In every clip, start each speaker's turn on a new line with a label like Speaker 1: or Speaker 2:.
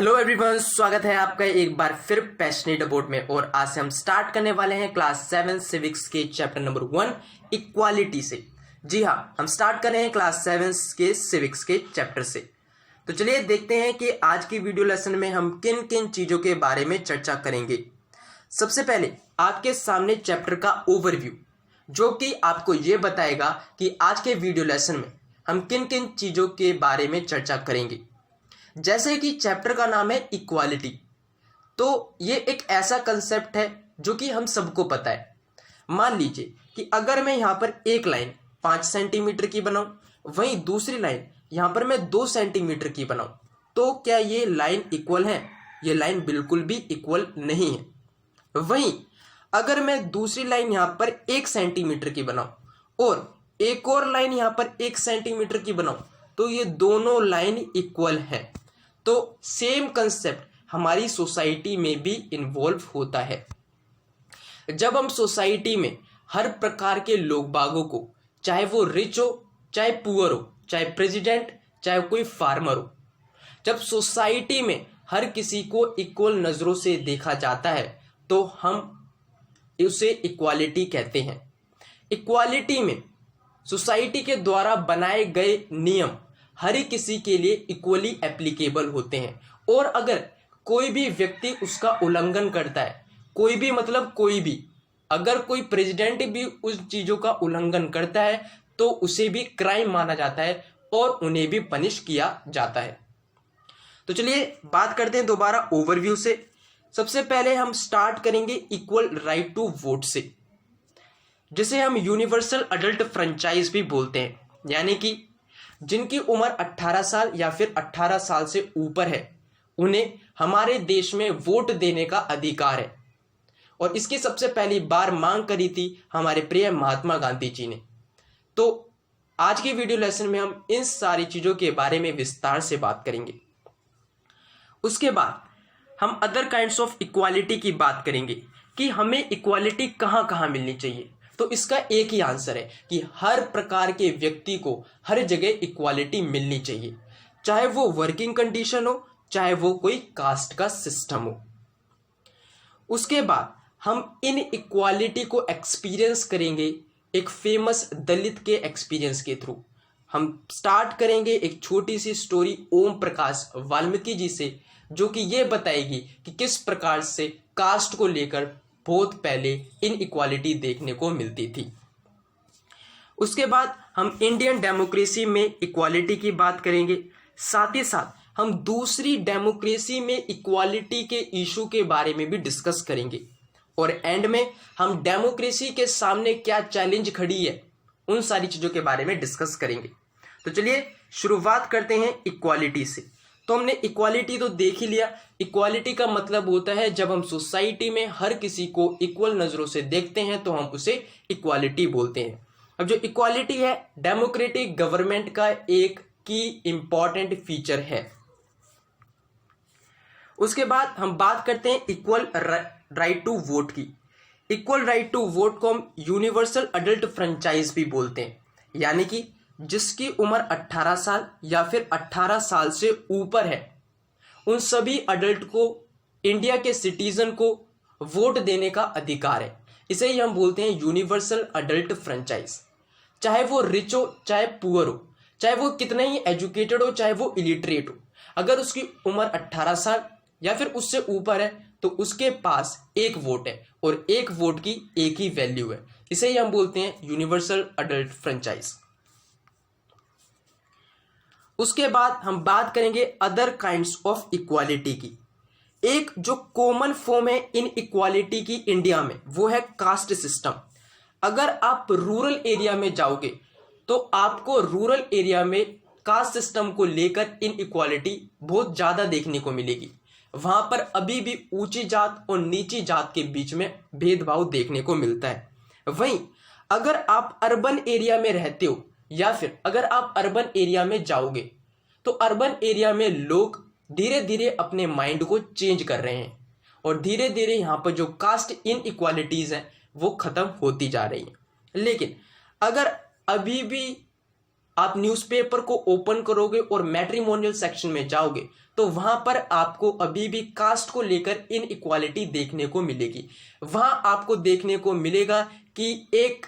Speaker 1: Hello everyone, स्वागत है आपका एक बार फिर पैशनेट अबाउट में। और आज से हम स्टार्ट करने वाले हैं क्लास 7 सिविक्स के चैप्टर नंबर 1 इक्वालिटी से। जी हाँ, हम स्टार्ट कर रहे हैं क्लास 7 के सिविक्स के चैप्टर से। तो चलिए देखते हैं कि आज की वीडियो लेसन में हम किन किन चीज़ों के बारे में चर्चा करेंगे। सबसे पहले आपके सामने चैप्टर का ओवरव्यू, जो कि आपको ये बताएगा कि आज के वीडियो लेसन में हम किन किन चीज़ों के बारे में चर्चा करेंगे। जैसे कि चैप्टर का नाम है इक्वालिटी, तो ये एक ऐसा कंसेप्ट है जो कि हम सबको पता है। मान लीजिए कि अगर मैं यहाँ पर एक लाइन 5 सेंटीमीटर की बनाऊं, वहीं दूसरी लाइन यहाँ पर मैं 2 सेंटीमीटर की बनाऊं, तो क्या ये लाइन इक्वल है? ये लाइन बिल्कुल भी इक्वल नहीं है। वहीं अगर मैं दूसरी लाइन यहाँ पर 1 सेंटीमीटर की बनाऊं और एक और लाइन यहाँ पर 1 सेंटीमीटर की बनाऊं, तो ये दोनों लाइन इक्वल है। तो सेम कंसेप्ट हमारी सोसाइटी में भी इन्वॉल्व होता है। जब हम सोसाइटी में हर प्रकार के लोग बागों को, चाहे वो रिच हो, चाहे पुअर हो, चाहे प्रेसिडेंट, चाहे कोई फार्मर हो, जब सोसाइटी में हर किसी को इक्वल नज़रों से देखा जाता है तो हम उसे इक्वालिटी कहते हैं। इक्वालिटी में सोसाइटी के द्वारा बनाए गए नियम हर किसी के लिए इक्वली एप्लीकेबल होते हैं, और अगर कोई भी व्यक्ति उसका उल्लंघन करता है, कोई भी मतलब कोई भी, अगर कोई प्रेसिडेंट भी उस चीज़ों का उल्लंघन करता है तो उसे भी क्राइम माना जाता है और उन्हें भी पनिश किया जाता है। तो चलिए बात करते हैं दोबारा ओवरव्यू से। सबसे पहले हम स्टार्ट करेंगे इक्वल राइट टू वोट से, जिसे हम यूनिवर्सल अडल्ट फ्रेंचाइज भी बोलते हैं। यानी कि जिनकी उम्र 18 साल या फिर 18 साल से ऊपर है, उन्हें हमारे देश में वोट देने का अधिकार है। और इसकी सबसे पहली बार मांग करी थी हमारे प्रिय महात्मा गांधी जी ने। तो आज की वीडियो लेसन में हम इन सारी चीज़ों के बारे में विस्तार से बात करेंगे। उसके बाद हम अदर काइंड्स ऑफ इक्वालिटी की बात करेंगे कि हमें इक्वालिटी कहाँ कहाँ मिलनी चाहिए। तो इसका एक ही आंसर है कि हर प्रकार के व्यक्ति को हर जगह इक्वालिटी मिलनी चाहिए, चाहे वो वर्किंग कंडीशन हो, चाहे वो कोई कास्ट का सिस्टम हो। उसके बाद हम इन इक्वालिटी को एक्सपीरियंस करेंगे एक फेमस दलित के एक्सपीरियंस के थ्रू। हम स्टार्ट करेंगे एक छोटी सी स्टोरी ओम प्रकाश वाल्मीकि जी से, जो कि ये बताएगी कि किस प्रकार से कास्ट को लेकर बहुत पहले इन इक्वालिटी देखने को मिलती थी। उसके बाद हम इंडियन डेमोक्रेसी में इक्वालिटी की बात करेंगे। साथ ही साथ हम दूसरी डेमोक्रेसी में इक्वालिटी के इशू के बारे में भी डिस्कस करेंगे। और एंड में हम डेमोक्रेसी के सामने क्या चैलेंज खड़ी है, उन सारी चीज़ों के बारे में डिस्कस करेंगे। तो चलिए शुरुआत करते हैं इक्वालिटी से। तो हमने इक्वालिटी तो देख ही लिया। इक्वालिटी का मतलब होता है जब हम सोसाइटी में हर किसी को इक्वल नज़रों से देखते हैं तो हम उसे इक्वालिटी बोलते हैं। अब जो इक्वालिटी है डेमोक्रेटिक गवर्नमेंट का एक की इम्पॉर्टेंट फीचर है। उसके बाद हम बात करते हैं इक्वल राइट टू वोट की। इक्वल राइट टू वोट को हम यूनिवर्सल अडल्ट फ्रेंचाइज भी बोलते हैं। यानी कि जिसकी उम्र 18 साल या फिर 18 साल से ऊपर है, उन सभी अडल्ट को, इंडिया के सिटीजन को वोट देने का अधिकार है। इसे ही हम बोलते हैं यूनिवर्सल अडल्ट फ्रेंचाइज। चाहे वो रिच हो, चाहे पुअर हो, चाहे वो कितना ही एजुकेटेड हो, चाहे वो इलिटरेट हो, अगर उसकी उम्र 18 साल या फिर उससे ऊपर है तो उसके पास एक वोट है, और एक वोट की एक ही वैल्यू है। इसे ही हम बोलते हैं यूनिवर्सल अडल्ट फ्रेंचाइज। उसके बाद हम बात करेंगे अदर काइंड्स ऑफ इक्वालिटी की। एक जो कॉमन फॉर्म है इन इक्वालिटी की इंडिया में, वो है कास्ट सिस्टम। अगर आप रूरल एरिया में जाओगे तो आपको रूरल एरिया में कास्ट सिस्टम को लेकर इन इक्वालिटी बहुत ज़्यादा देखने को मिलेगी। वहाँ पर अभी भी ऊंची जात और नीची जात के बीच में भेदभाव देखने को मिलता है। वहीं अगर आप अर्बन एरिया में रहते हो या फिर अगर आप अर्बन एरिया में जाओगे तो अर्बन एरिया में लोग धीरे धीरे अपने माइंड को चेंज कर रहे हैं, और धीरे धीरे यहाँ पर जो कास्ट इन इक्वालिटीज़ हैं वो ख़त्म होती जा रही हैं। लेकिन अगर अभी भी आप न्यूज़पेपर को ओपन करोगे और मैट्रिमोनियल सेक्शन में जाओगे तो वहां पर आपको अभी भी कास्ट को लेकर इनइक्वालिटी देखने को मिलेगी। वहां आपको देखने को मिलेगा कि एक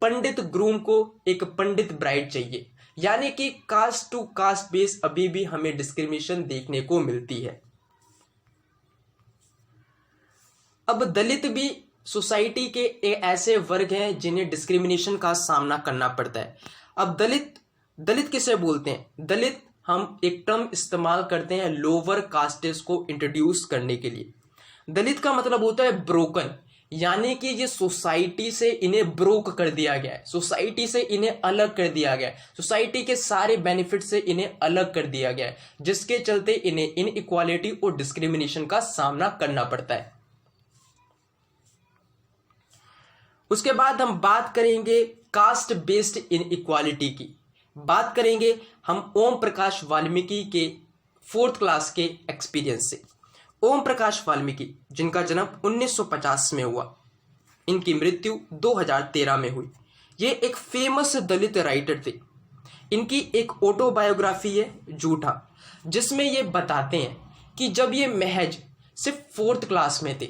Speaker 1: पंडित ग्रूम को एक पंडित ब्राइड चाहिए, यानी कि कास्ट टू कास्ट बेस अभी भी हमें डिस्क्रिमिनेशन देखने को मिलती है। अब दलित भी सोसाइटी के ऐसे वर्ग हैं जिन्हें डिस्क्रिमिनेशन का सामना करना पड़ता है। अब दलित किसे बोलते हैं? दलित हम एक टर्म इस्तेमाल करते हैं लोअर कास्टेस को इंट्रोड्यूस करने के लिए। दलित का मतलब होता है ब्रोकन, यानी कि ये सोसाइटी से इन्हें ब्रोक कर दिया गया है, सोसाइटी से इन्हें अलग कर दिया गया है, सोसाइटी के सारे बेनिफिट से इन्हें अलग कर दिया गया है, जिसके चलते इन्हें इनइक्वालिटी और डिस्क्रिमिनेशन का सामना करना पड़ता है। उसके बाद हम बात करेंगे कास्ट बेस्ड इनइक्वालिटी की। बात करेंगे हम ओम प्रकाश वाल्मीकि के 4th क्लास के एक्सपीरियंस से। ओम प्रकाश वाल्मीकि जिनका जन्म 1950 में हुआ, इनकी मृत्यु 2013 में हुई। ये एक फेमस दलित राइटर थे। इनकी एक ऑटोबायोग्राफी है झूठा, जिसमें ये बताते हैं कि जब ये महज सिर्फ 4th क्लास में थे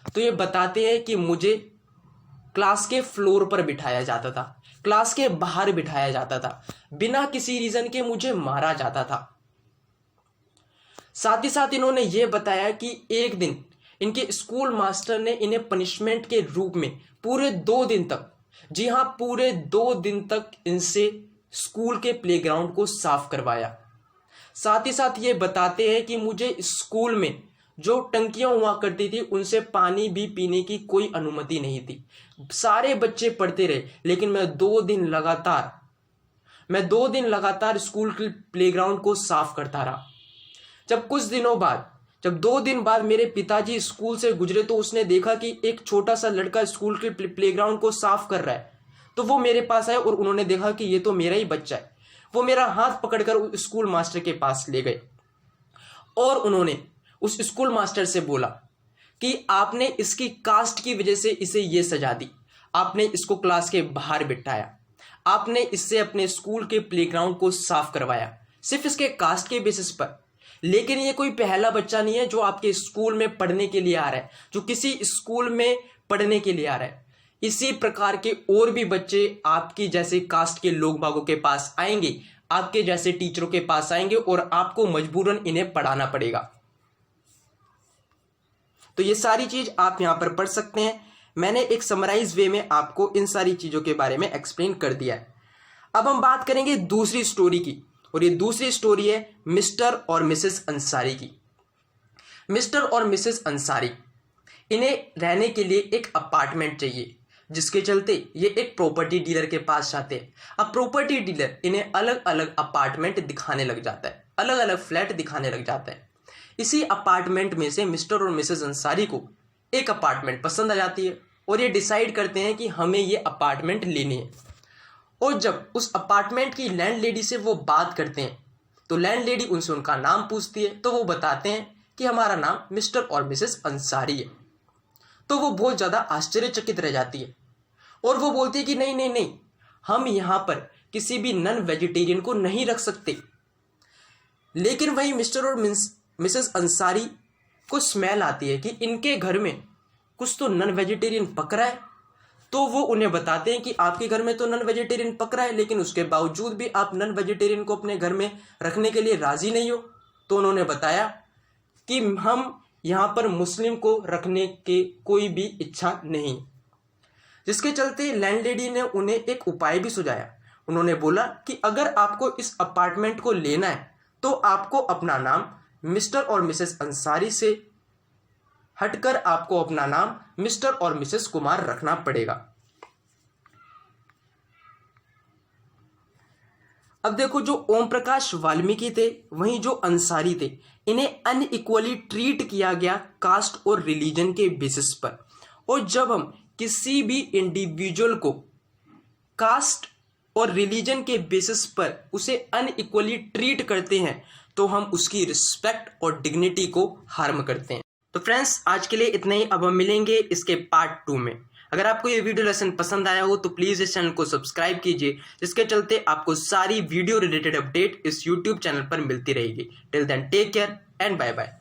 Speaker 1: तो ये बताते हैं कि मुझे क्लास के फ्लोर पर बिठाया जाता था, क्लास के बाहर बिठाया जाता था, बिना किसी रीजन के मुझे मारा जाता था। साथ ही साथ इन्होंने ये बताया कि एक दिन इनके स्कूल मास्टर ने इन्हें पनिशमेंट के रूप में पूरे 2 दिन तक, जी हां पूरे 2 दिन तक इनसे स्कूल के प्लेग्राउंड को साफ करवाया। साथ ही साथ ये बताते हैं कि मुझे स्कूल में जो टंकियां हुआ करती थी उनसे पानी भी पीने की कोई अनुमति नहीं थी। सारे बच्चे पढ़ते रहे, लेकिन मैं 2 दिन लगातार स्कूल के प्लेग्राउंड को साफ करता रहा। जब कुछ दिनों बाद, जब 2 दिन बाद मेरे पिताजी स्कूल से गुजरे तो उसने देखा कि एक छोटा सा लड़का स्कूल के प्लेग्राउंड को साफ कर रहा है, तो वो मेरे पास आए और उन्होंने देखा कि ये तो मेरा ही बच्चा है। वो मेरा हाथ पकड़कर स्कूल मास्टर के पास ले गए और उन्होंने उस स्कूल मास्टर से बोला कि आपने इसकी कास्ट की वजह से इसे ये सजा दी, आपने इसको क्लास के बाहर बिठाया, आपने इससे अपने स्कूल के प्लेग्राउंड को साफ करवाया सिर्फ इसके कास्ट के बेसिस पर। लेकिन ये कोई पहला बच्चा नहीं है जो आपके स्कूल में पढ़ने के लिए आ रहा है, जो किसी स्कूल में पढ़ने के लिए आ रहा है। इसी प्रकार के और भी बच्चे आपकी जैसे कास्ट के लोग बागों के पास आएंगे, आपके जैसे टीचरों के पास आएंगे और आपको मजबूरन इन्हें पढ़ाना पड़ेगा। तो ये सारी चीज आप यहां पर पढ़ सकते हैं। मैंने एक समराइज वे में आपको इन सारी चीजों के बारे में एक्सप्लेन कर दिया है। अब हम बात करेंगे दूसरी स्टोरी की, और ये दूसरी स्टोरी है मिस्टर और मिसेस अंसारी की। मिस्टर और मिसेस अंसारी, इन्हें रहने के लिए एक अपार्टमेंट चाहिए, जिसके चलते ये एक प्रॉपर्टी डीलर के पास जाते हैं। अब प्रॉपर्टी डीलर इन्हें अलग अलग अपार्टमेंट दिखाने लग जाता है, अलग अलग फ्लैट दिखाने लग जाता है। इसी अपार्टमेंट में से मिस्टर और मिसेस अंसारी को एक अपार्टमेंट पसंद आ जाती है और ये डिसाइड करते हैं कि हमें ये अपार्टमेंट लेनी है। और जब उस अपार्टमेंट की लैंडलेडी से वो बात करते हैं तो लैंडलेडी उनसे उनका नाम पूछती है, तो वो बताते हैं कि हमारा नाम मिस्टर और मिसेस अंसारी है। तो वो बहुत ज़्यादा आश्चर्यचकित रह जाती है और वो बोलती है कि नहीं नहीं नहीं, हम यहाँ पर किसी भी नॉन वेजिटेरियन को नहीं रख सकते। लेकिन वही मिस्टर और मिसेस अंसारी को स्मेल आती है कि इनके घर में कुछ तो नॉन वेजिटेरियन पक रहा है। तो वो उन्हें बताते हैं कि आपके घर में तो नॉन वेजिटेरियन पक रहा है, लेकिन उसके बावजूद भी आप नॉन वेजिटेरियन को अपने घर में रखने के लिए राजी नहीं हो। तो उन्होंने बताया कि हम यहाँ पर मुस्लिम को रखने के कोई भी इच्छा नहीं, जिसके चलते लैंडलेडी ने उन्हें एक उपाय भी सुझाया। उन्होंने बोला कि अगर आपको इस अपार्टमेंट को लेना है तो आपको अपना नाम मिस्टर और मिसेस अंसारी से हटकर आपको अपना नाम मिस्टर और मिसेस कुमार रखना पड़ेगा। अब देखो, जो ओम प्रकाश वाल्मीकि थे वहीं जो अंसारी थे, इन्हें अनइक्वली ट्रीट किया गया कास्ट और रिलीजन के बेसिस पर। और जब हम किसी भी इंडिविजुअल को कास्ट और रिलीजन के बेसिस पर उसे अनइक्वली ट्रीट करते हैं तो हम उसकी रिस्पेक्ट और डिग्निटी को हार्म करते हैं। तो फ्रेंड्स, आज के लिए इतना ही। अब हम मिलेंगे इसके पार्ट 2 में। अगर आपको ये वीडियो लेसन पसंद आया हो तो प्लीज़ इस चैनल को सब्सक्राइब कीजिए, जिसके चलते आपको सारी वीडियो रिलेटेड अपडेट इस यूट्यूब चैनल पर मिलती रहेगी। Till then take care and bye bye.